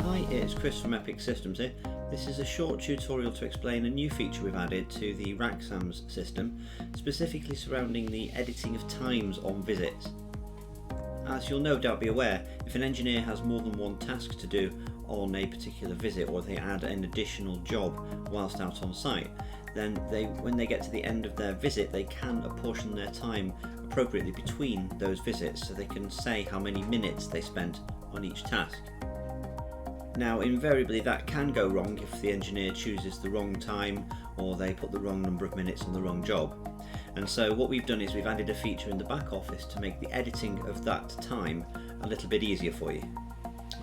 Hi, it's Chris from Epix Systems here. This is a short tutorial to explain a new feature we've added to the RACSAMS system, specifically surrounding the editing of times on visits. As you'll no doubt be aware, if an engineer has more than one task to do on a particular visit, or they add an additional job whilst out on site, then when they get to the end of their visit, they can apportion their time appropriately between those visits, so they can say how many minutes they spent on each task. Now, invariably that can go wrong if the engineer chooses the wrong time or they put the wrong number of minutes on the wrong job. And so what we've done is we've added a feature in the back office to make the editing of that time a little bit easier for you.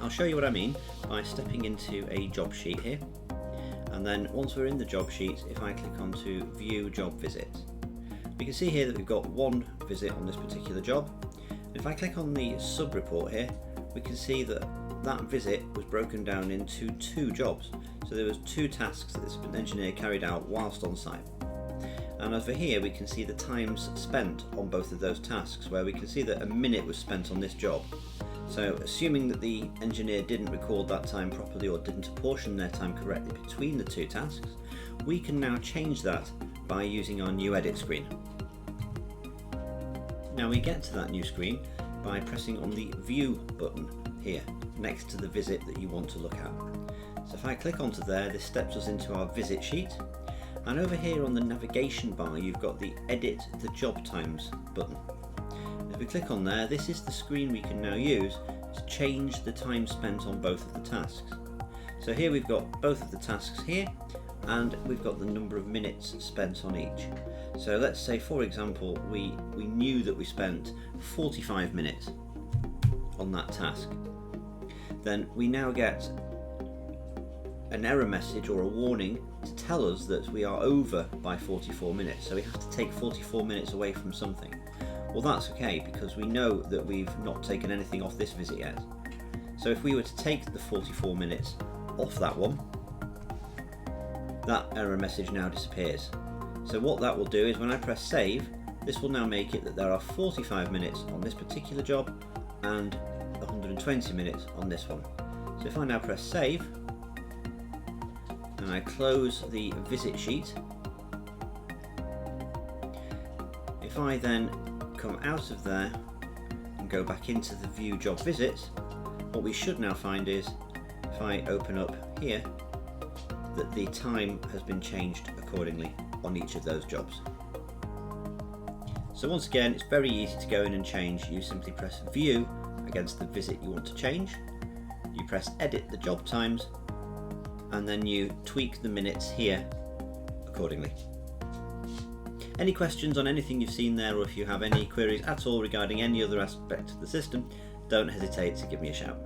I'll show you what I mean by stepping into a job sheet here, and then once we're in the job sheet, if I click onto View Job Visits, we can see here that we've got one visit on this particular job. If I click on the sub-report here, we can see that that visit was broken down into two jobs. So there was two tasks that this engineer carried out whilst on site. And over here we can see the times spent on both of those tasks, where we can see that a minute was spent on this job. So assuming that the engineer didn't record that time properly or didn't apportion their time correctly between the two tasks, we can now change that by using our new edit screen. Now we get to that new screen by pressing on the View button here next to the visit that you want to look at. So if I click onto there, this steps us into our visit sheet, and over here on the navigation bar you've got the Edit the Job Times button. If we click on there, this is the screen we can now use to change the time spent on both of the tasks. So here we've got both of the tasks here, and we've got the number of minutes spent on each. So let's say, for example, we knew that we spent 45 minutes on that task. Then we now get an error message or a warning to tell us that we are over by 44 minutes. So we have to take 44 minutes away from something. Well, that's okay, because we know that we've not taken anything off this visit yet. So if we were to take the 44 minutes off that one, that error message now disappears. So what that will do is when I press save, this will now make it that there are 45 minutes on this particular job and 120 minutes on this one. So if I now press save and I close the visit sheet, if I then come out of there and go back into the View Job Visits, what we should now find is, if I open up here, that the time has been changed accordingly on each of those jobs. So once again, it's very easy to go in and change. You simply press View against the visit you want to change, you press Edit the Job Times, and then you tweak the minutes here accordingly. Any questions on anything you've seen there, or if you have any queries at all regarding any other aspect of the system, don't hesitate to give me a shout.